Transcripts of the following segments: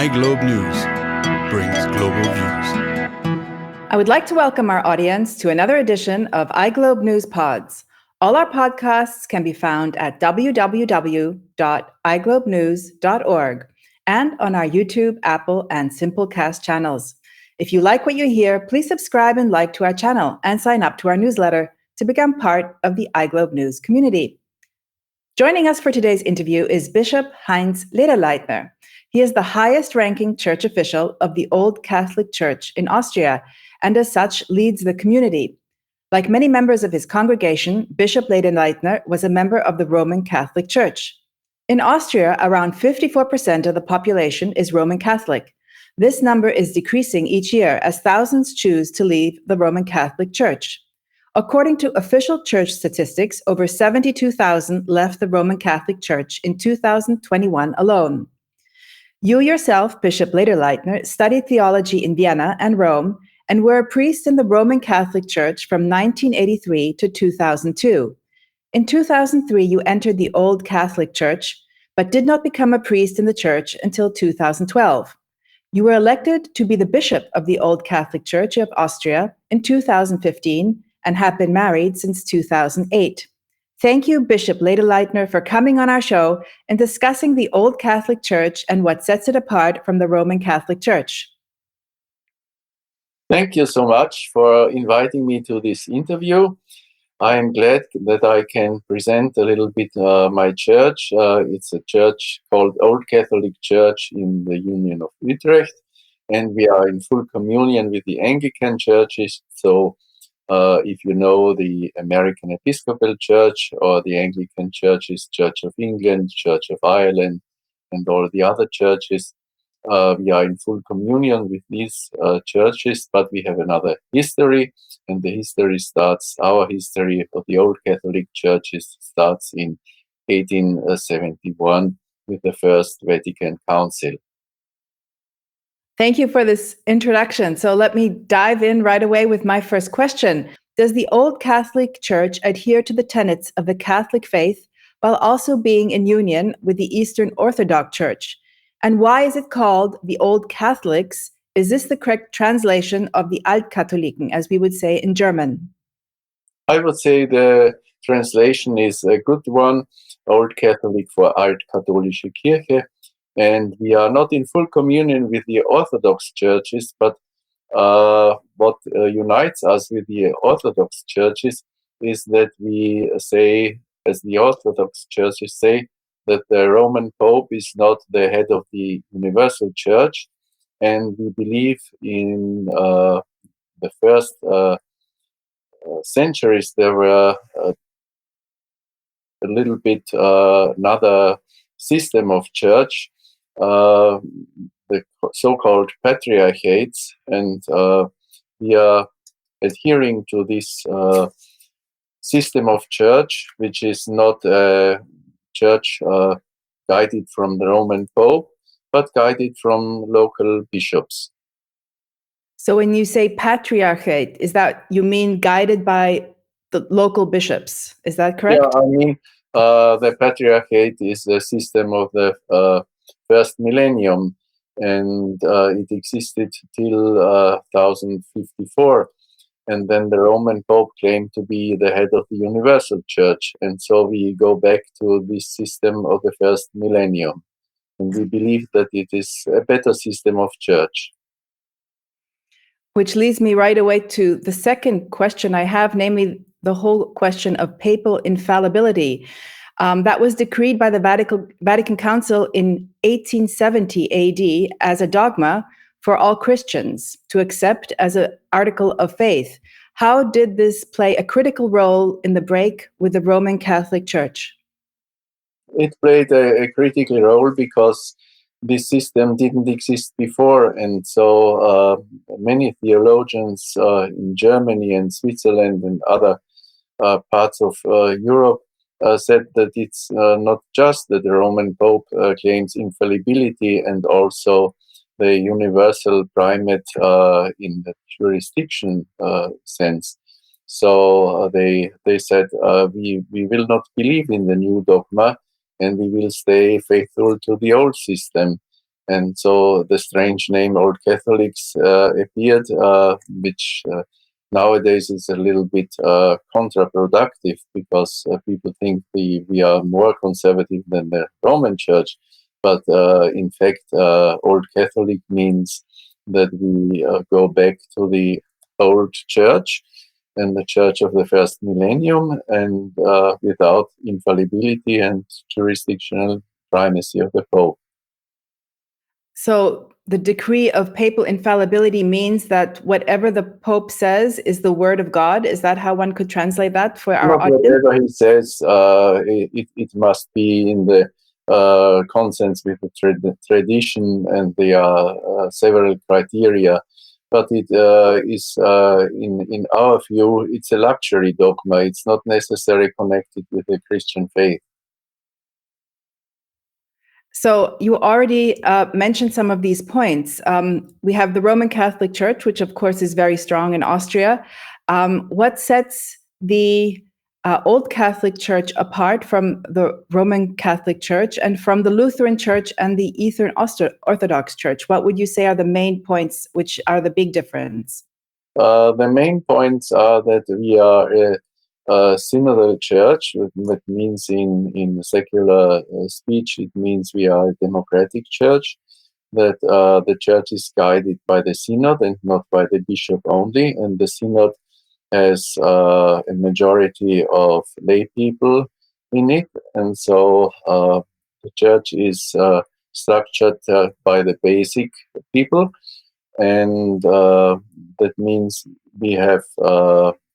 iGlobenews brings global views. I would like to welcome our audience to another edition of iGlobenews Pods. All our podcasts can be found at www.iglobenews.org and on our YouTube, Apple, and Simplecast channels. If you like what you hear, please subscribe and like to our channel and sign up to our newsletter to become part of the iGlobenews community. Joining us for today's interview is Bishop Heinz Lederleitner. He is the highest-ranking church official of the Old Catholic Church in Austria, and as such leads the community. Like many members of his congregation, Bishop Lederleitner was a member of the Roman Catholic Church. In Austria, around 54% of the population is Roman Catholic. This number is decreasing each year as thousands choose to leave the Roman Catholic Church. According to official church statistics, over 72,000 left the Roman Catholic Church in 2021 alone. You yourself, Bishop Lederleitner, studied theology in Vienna and Rome and were a priest in the Roman Catholic Church from 1983 to 2002. In 2003, you entered the Old Catholic Church, but did not become a priest in the church until 2012. You were elected to be the bishop of the Old Catholic Church of Austria in 2015 and have been married since 2008. Thank you, Bishop Lederleitner, for coming on our show and discussing the Old Catholic Church and what sets it apart from the Roman Catholic Church. Thank you so much for inviting me to this interview. I am glad that I can present a little bit my church. It's a church called Old Catholic Church in the Union of Utrecht, and we are in full communion with the Anglican churches. So if you know the American Episcopal Church or the Anglican churches, Church of England, Church of Ireland, and all the other churches, we are in full communion with these churches, but we have another history, and the history starts, our history of the Old Catholic Churches starts in 1871 with the First Vatican Council. Thank you for this introduction. So let me dive in right away with my first question. Does the Old Catholic Church adhere to the tenets of the Catholic faith while also being in union with the Eastern Orthodox Church? And why is it called the Old Catholics? Is this the correct translation of the Altkatholiken, as we would say in German? I would say the translation is a good one, Old Catholic for Altkatholische Kirche. And we are not in full communion with the Orthodox churches, but what unites us with the Orthodox churches is that we say, as the Orthodox churches say, that the Roman Pope is not the head of the Universal Church, and we believe in the first centuries there were a little bit another system of church, the so-called patriarchates, and we are adhering to this system of church, which is not a church guided from the Roman Pope, but guided from local bishops. So when you say patriarchate, is that you mean guided by the local bishops? Is that correct? Yeah, I mean, the patriarchate is the system of the first millennium, and it existed till 1054. And then the Roman Pope claimed to be the head of the Universal Church. And so we go back to this system of the first millennium. And we believe that it is a better system of church. Which leads me right away to the second question I have, namely the whole question of papal infallibility. That was decreed by the Vatican Council in 1870 AD as a dogma for all Christians to accept as an article of faith. How did this play a critical role in the break with the Roman Catholic Church? It played a critical role because this system didn't exist before, and so many theologians in Germany and Switzerland and other parts of Europe said that it's not just that the Roman Pope claims infallibility and also the universal primate in the jurisdiction sense. So they said, we will not believe in the new dogma, and we will stay faithful to the old system. And so the strange name Old Catholics appeared, which nowadays is a little bit counterproductive, because people think we are more conservative than the Roman Church. But in fact, Old Catholic means that we go back to the old church and the church of the first millennium, and without infallibility and jurisdictional primacy of the Pope. So the decree of papal infallibility means that whatever the Pope says is the word of God. Is that how one could translate that for our Not audience? whatever he says, it must be in the consonance with the tradition, and there are several criteria. But it is, in our view, it's a luxury dogma. It's not necessarily connected with the Christian faith. So you already mentioned some of these points. We have the Roman Catholic Church, which of course is very strong in Austria. What sets the Old Catholic Church apart from the Roman Catholic Church and from the Lutheran Church and the Eastern Orthodox Church? What would you say are the main points which are the big difference? The main points are that we are a synodal church. That means in secular speech, it means we are a democratic church, that the church is guided by the synod and not by the bishop only, and the synod has a majority of lay people in it, and so the church is structured by the basic people, and that means we have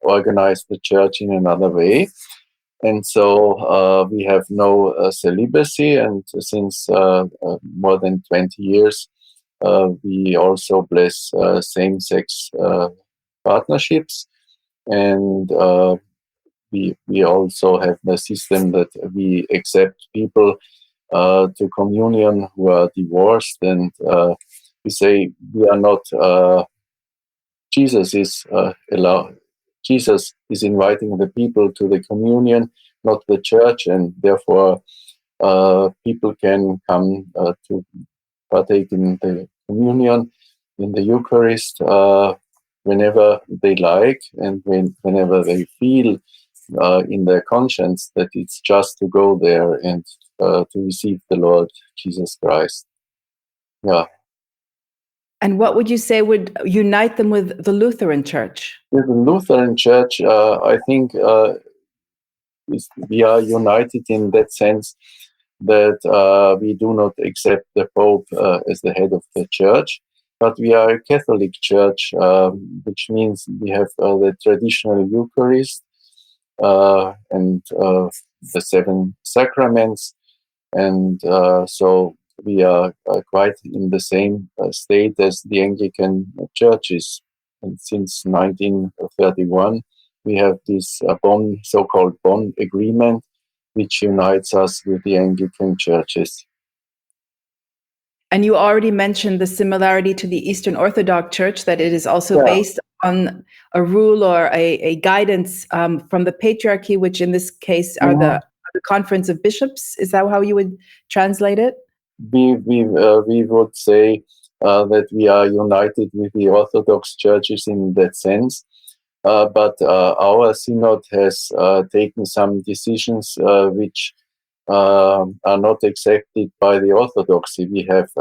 organized the church in another way. And so we have no celibacy, and since more than 20 years, we also bless same-sex partnerships, and we also have the system that we accept people to communion who are divorced, and we say we are not. Jesus is Jesus is inviting the people to the communion, not the church, and therefore people can come to partake in the communion, in the Eucharist, whenever they like, and whenever they feel in their conscience that it's just to go there and to receive the Lord Jesus Christ. Yeah. And what would you say would unite them with the Lutheran Church? With the Lutheran Church, I think we are united in that sense that we do not accept the Pope as the head of the Church, but we are a Catholic Church, which means we have the traditional Eucharist and the 7 sacraments, and so we are quite in the same state as the Anglican churches. And since 1931, we have this so-called Bonn Agreement, which unites us with the Anglican churches. And you already mentioned the similarity to the Eastern Orthodox Church, that it is also based on a rule or a guidance from the patriarchy, which in this case are the Conference of Bishops. Is that how you would translate it? We would say that we are united with the Orthodox churches in that sense. But our synod has taken some decisions which are not accepted by the Orthodoxy. We have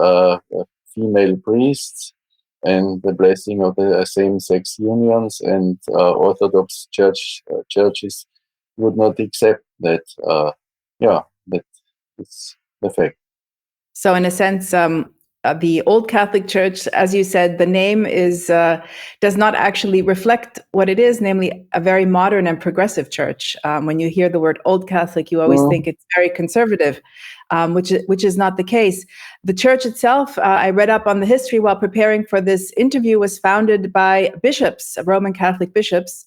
female priests and the blessing of the same-sex unions, and Orthodox churches would not accept that. That is the fact. So in a sense, the Old Catholic Church, as you said, the name is does not actually reflect what it is, namely a very modern and progressive church. When you hear the word Old Catholic, you always think it's very conservative, which is not the case. The church itself, I read up on the history while preparing for this interview, was founded by bishops, Roman Catholic bishops,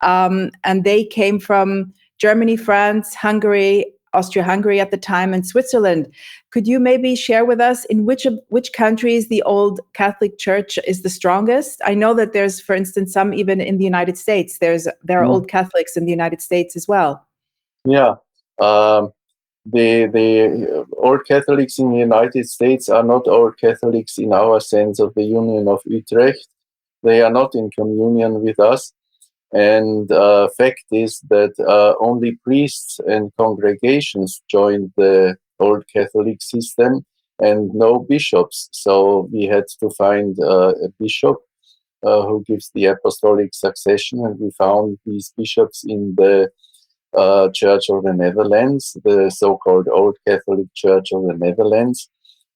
and they came from Germany, France, Hungary, Austria-Hungary at the time, and Switzerland. Could you maybe share with us in which countries the Old Catholic Church is the strongest? I know that there's, for instance, some even in the United States. There are Old Catholics in the United States as well. Yeah. the Old Catholics in the United States are not Old Catholics in our sense of the Union of Utrecht. They are not in communion with us. And fact is that only priests and congregations joined the Old Catholic system and no bishops. So we had to find a bishop who gives the apostolic succession, and we found these bishops in the Church of the Netherlands, the so-called Old Catholic Church of the Netherlands,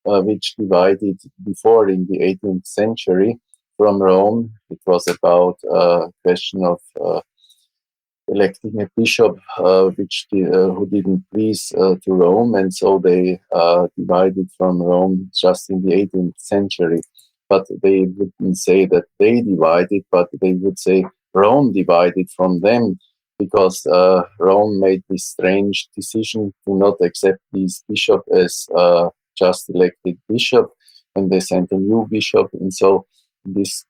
which divided before in the 18th century from Rome. It was about a question of electing a bishop who didn't please to Rome, and so they divided from Rome just in the 18th century. But they wouldn't say that they divided, but they would say Rome divided from them, because Rome made this strange decision to not accept this bishop as just elected bishop, and they sent a new bishop, and so this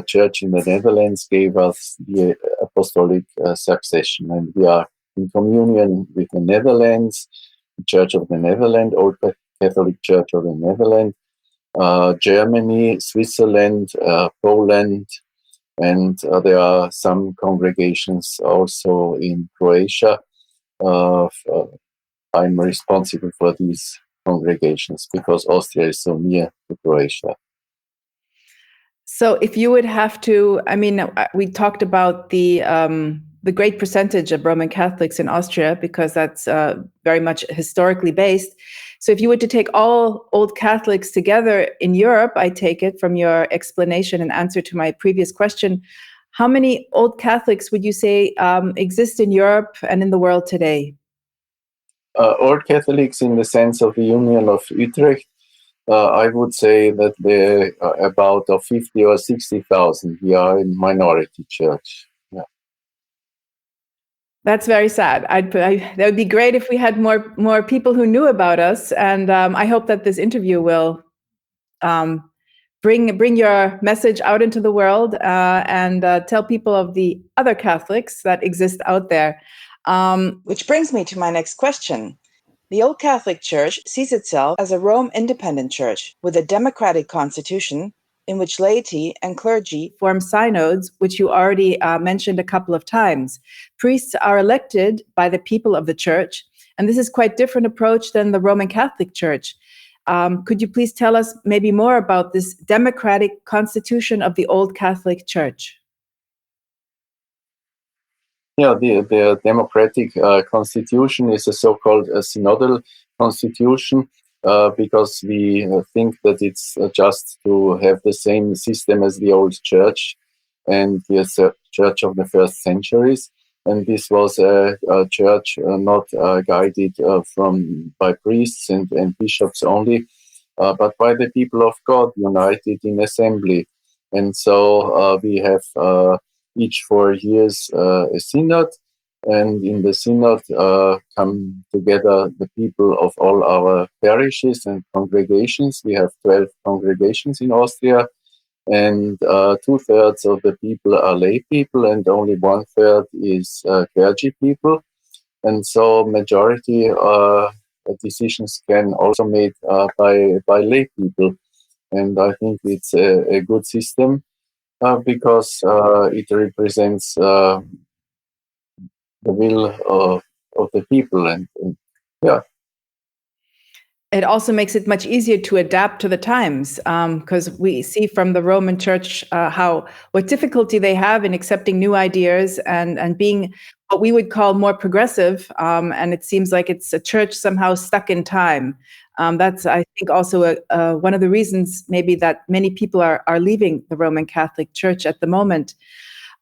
church in the Netherlands gave us the apostolic succession, and we are in communion with the Netherlands, the Church of the Netherlands, Old Catholic Church of the Netherlands, Germany, Switzerland, Poland, and there are some congregations also in Croatia. I'm responsible for these congregations because Austria is so near to Croatia. So if you would have to, I mean, we talked about the great percentage of Roman Catholics in Austria, because that's very much historically based. So if you were to take all Old Catholics together in Europe, I take it from your explanation and answer to my previous question, how many Old Catholics would you say exist in Europe and in the world today? Old Catholics in the sense of the Union of Utrecht, I would say that there are about 50 or 60,000. We are a minority church. Yeah. That's very sad. That would be great if we had more people who knew about us. And I hope that this interview will bring your message out into the world and tell people of the other Catholics that exist out there. Which brings me to my next question. The Old Catholic Church sees itself as a Rome independent church with a democratic constitution in which laity and clergy form synods, which you already mentioned a couple of times. Priests are elected by the people of the church, and this is quite different approach than the Roman Catholic Church. Could you please tell us maybe more about this democratic constitution of the Old Catholic Church? Yeah, the democratic constitution is a so-called synodal constitution because we think that it's just to have the same system as the old church and the church of the first centuries. And this was a church not guided by priests and bishops only, but by the people of God united in assembly. And so we have each 4 years a synod, and in the synod come together the people of all our parishes and congregations. We have 12 congregations in Austria, and 2/3 of the people are lay people, and only 1/3 is clergy people. And so majority decisions can also made by lay people, and I think it's a good system. Because it represents the will of the people, and yeah. It also makes it much easier to adapt to the times, because we see from the Roman Church what difficulty they have in accepting new ideas and being what we would call more progressive. And it seems like it's a church somehow stuck in time. That's, I think, also one of the reasons maybe that many people are leaving the Roman Catholic Church at the moment.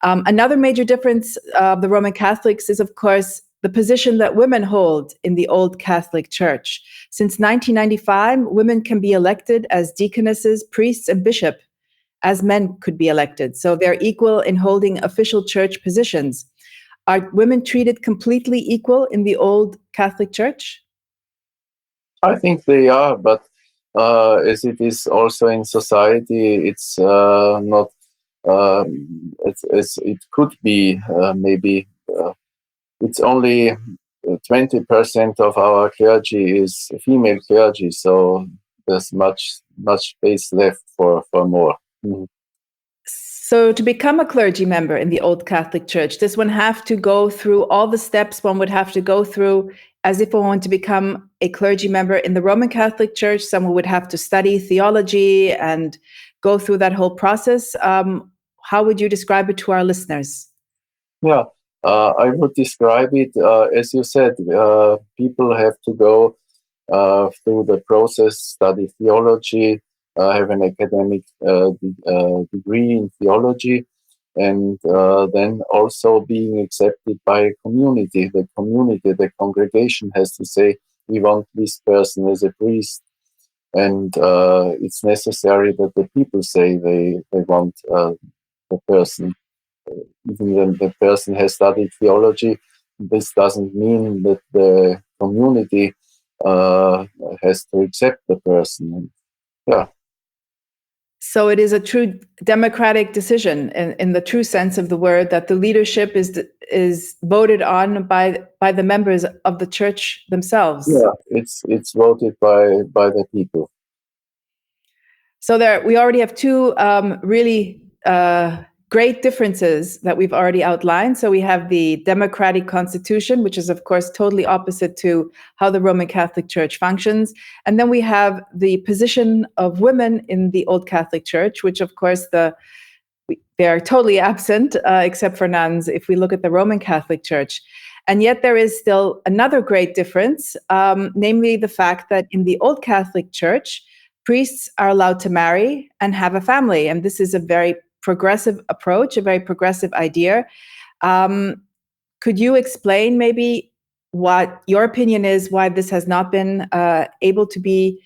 Another major difference of the Roman Catholics is, of course, the position that women hold in the Old Catholic Church. Since 1995, women can be elected as deaconesses, priests, and bishop, as men could be elected. So they're equal in holding official church positions. Are women treated completely equal in the Old Catholic Church? I think they are, but as it is also in society, it's not as it could be. Maybe it's only 20% of our clergy is female clergy, so there's much space left for more. Mm-hmm. So to become a clergy member in the Old Catholic Church, does one have to go through all the steps one would have to go through as if one wanted to become a clergy member in the Roman Catholic Church? Someone would have to study theology and go through that whole process. How would you describe it to our listeners? Yeah, I would describe it, as you said, people have to go through the process, study theology, have an academic degree in theology, and then also being accepted by a community. The congregation has to say, we want this person as a priest. And it's necessary that the people say they want the person. Even when the person has studied theology, this doesn't mean that the community has to accept the person. Yeah. So it is a true democratic decision in the true sense of the word, that the leadership is voted on by the members of the church themselves. Yeah, it's voted by the people. So we already have two really great differences that we've already outlined. So we have the democratic constitution, which is, of course, totally opposite to how the Roman Catholic Church functions. And then we have the position of women in the Old Catholic Church, which, of course, they are totally absent, except for nuns, if we look at the Roman Catholic Church. And yet there is still another great difference, namely the fact that in the Old Catholic Church, priests are allowed to marry and have a family. And this is a very progressive approach, a very progressive idea. Could you explain maybe what your opinion is, why this has not been able to be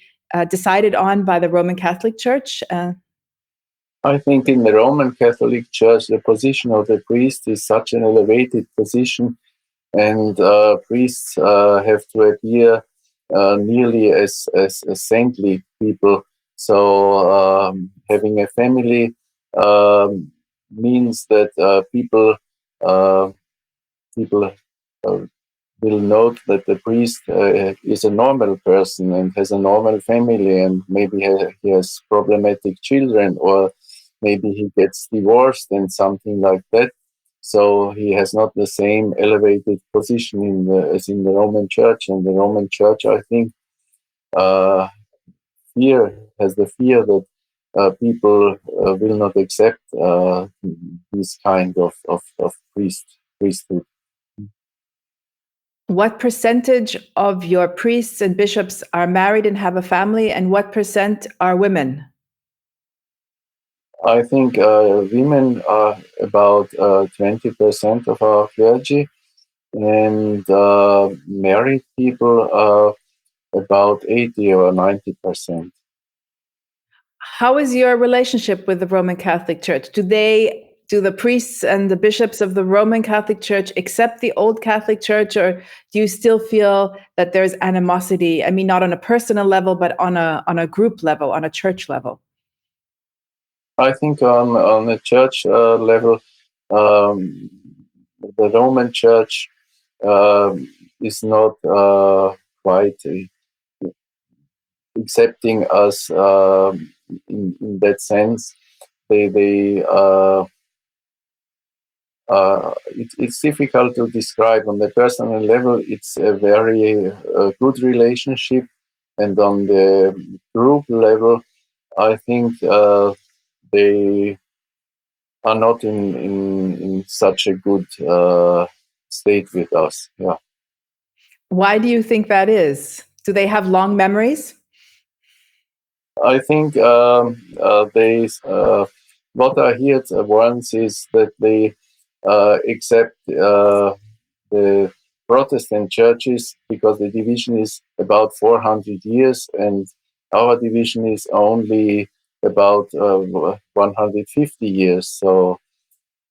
decided on by the Roman Catholic Church? I think in the Roman Catholic Church, the position of the priest is such an elevated position, and priests have to adhere nearly as saintly people. So having a family means that people will note that the priest is a normal person and has a normal family, and maybe he has problematic children, or maybe he gets divorced and something like that. So he has not the same elevated position as in the Roman Church. And the Roman Church, I think, has the fear that people will not accept this kind of priesthood. What percentage of your priests and bishops are married and have a family, and what percent are women? I think women are about 20% of our clergy, and married people are about 80 or 90%. How is your relationship with the Roman Catholic Church? Do the priests and the bishops of the Roman Catholic Church accept the Old Catholic Church, or do you still feel that there's animosity? I mean, not on a personal level, but on a group level, on a church level. I think on a church level, the Roman Church is not quite accepting us in that sense. It's difficult to describe. On the personal level, it's a very good relationship, and on the group level, I think they are not in such a good state with us. Yeah. Why do you think that is? Do they have long memories? I think what I heard once is that they accept the Protestant churches because the division is about 400 years, and our division is only about 150 years. So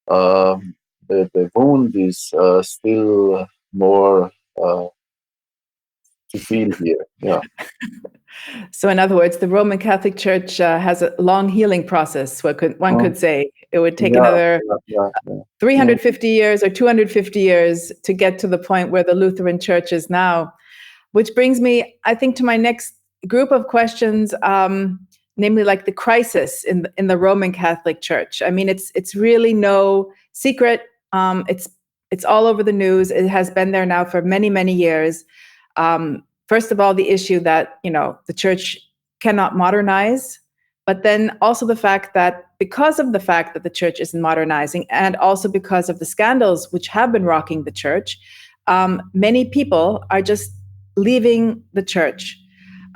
the wound is still more to feel here. Yeah. So in other words, the Roman Catholic Church has a long healing process, one could say. It would take Yeah, another yeah, yeah. 350 years or 250 years to get to the point where the Lutheran Church is now. Which brings me, I think, to my next group of questions, namely like the crisis in the Roman Catholic Church. I mean, it's really no secret. It's all over the news. It has been there now for many, many years. First of all, the issue that, the church cannot modernize, but then also the fact that because of the fact that the church isn't modernizing, and also because of the scandals which have been rocking the church, many people are just leaving the church.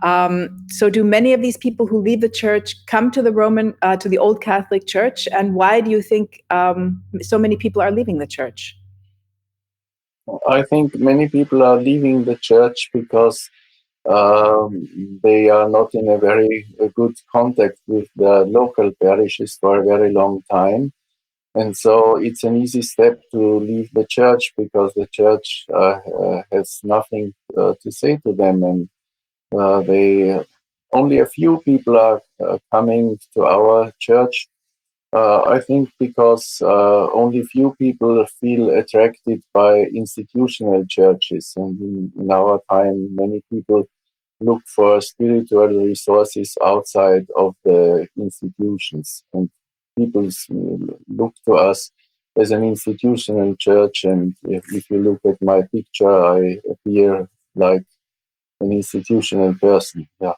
So do many of these people who leave the church come to to the Old Catholic Church? And why do you think so many people are leaving the church? I think many people are leaving the church because they are not in a very good contact with the local parishes for a very long time. And so it's an easy step to leave the church because the church has nothing to say to them. And they only a few people are coming to our church. I think because only few people feel attracted by institutional churches, and in our time, many people look for spiritual resources outside of the institutions, and people look to us as an institutional church. And if you look at my picture, I appear like an institutional person. Yeah.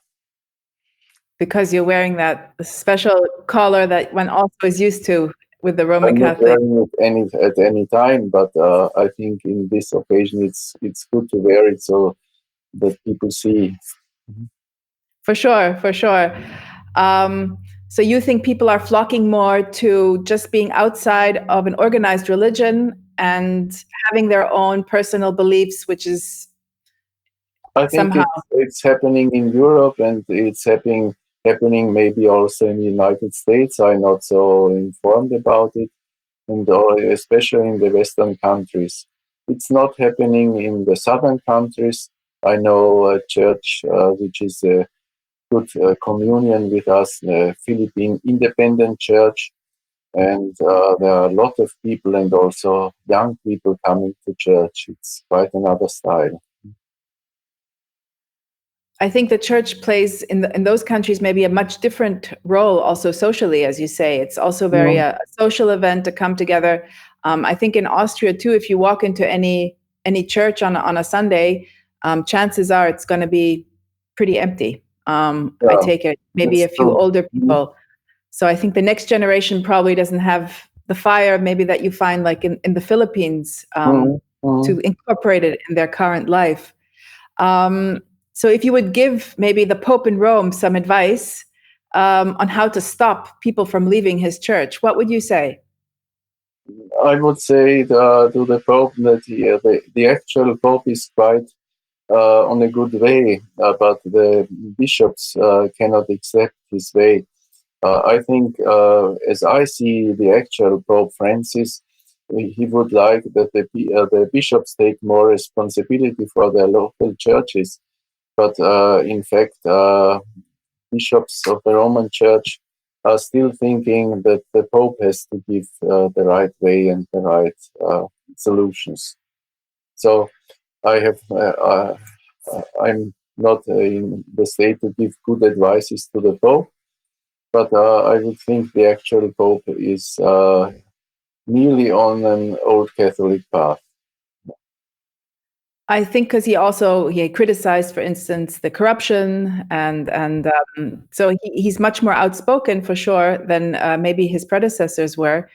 Because you're wearing that special collar that one also is used to with the Roman I'm not Catholic. wearing it at any time, but I think in this occasion it's good to wear it so that people see. For sure, for sure. So you think people are flocking more to just being outside of an organized religion and having their own personal beliefs, which is I think somehow. it's happening in Europe, and it's happening maybe also in the United States. I'm not so informed about it, and especially in the Western countries. It's not happening in the southern countries. I know a church which is a good communion with us, the Philippine Independent Church, and there are a lot of people and also young people coming to church. It's quite another style. I think the church plays in those countries maybe a much different role, also socially, as you say. It's also very a social event to come together. I think in Austria too, if you walk into any church on a Sunday, chances are it's going to be pretty empty. I take it maybe a few older people. So I think the next generation probably doesn't have the fire maybe that you find like in the Philippines to incorporate it in their current life. So if you would give maybe the Pope in Rome some advice on how to stop people from leaving his church, what would you say? I would say to the Pope that the actual Pope is quite on a good way, but the bishops cannot accept his way. I think, as I see the actual Pope Francis, he would like that the bishops take more responsibility for their local churches. But in fact, bishops of the Roman Church are still thinking that the Pope has to give the right way and the right solutions. So I'm not in the state to give good advices to the Pope, but I would think the actual Pope is nearly on an old Catholic path. I think because he criticized, for instance, the corruption, and so he's much more outspoken for sure than maybe his predecessors were.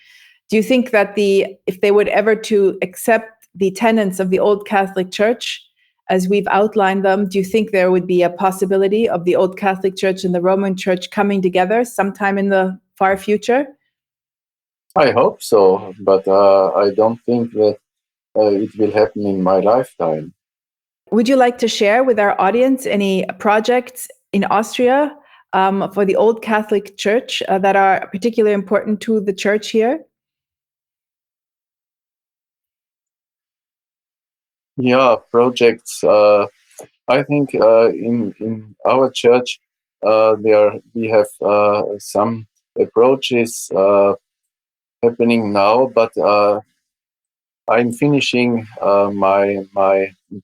Do you think that if they would ever to accept the tenets of the Old Catholic Church as we've outlined them, do you think there would be a possibility of the Old Catholic Church and the Roman Church coming together sometime in the far future? I hope so, but I don't think that it will happen in my lifetime. Would you like to share with our audience any projects in Austria for the Old Catholic Church that are particularly important to the church here? Yeah, projects. I think in our church we have some approaches happening now, but I'm finishing my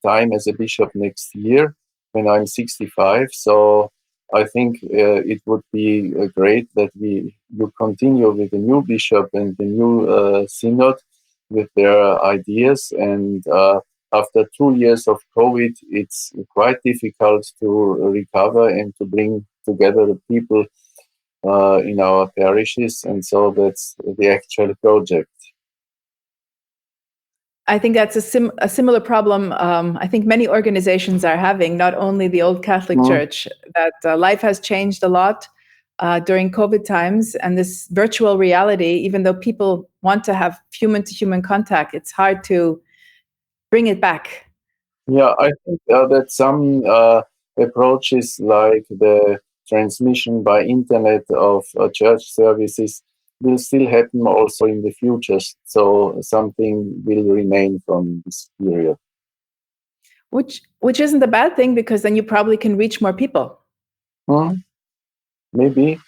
time as a bishop next year when I'm 65. So I think it would be great that you continue with the new bishop and the new synod with their ideas. And after 2 years of COVID, it's quite difficult to recover and to bring together the people in our parishes. And so that's the actual project. I think that's a similar problem I think many organizations are having, not only the Old Catholic Church, that life has changed a lot during COVID times, and this virtual reality, even though people want to have human-to-human contact, it's hard to bring it back. Yeah, I think that some approaches like the transmission by internet of church services will still happen also in the future. So something will remain from this period. Which isn't a bad thing, because then you probably can reach more people. Maybe.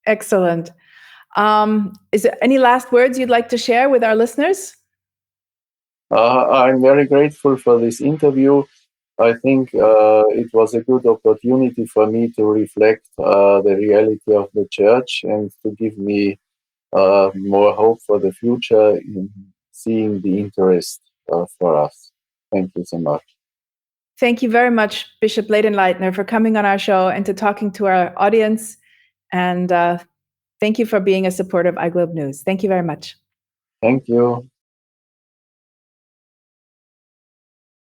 Excellent. Is there any last words you'd like to share with our listeners? I'm very grateful for this interview. I think it was a good opportunity for me to reflect the reality of the church and to give me more hope for the future in seeing the interest for us. Thank you so much. Thank you very much, Bishop Lederleitner, for coming on our show and to talking to our audience. And thank you for being a supporter of iGlobenews. Thank you very much. Thank you.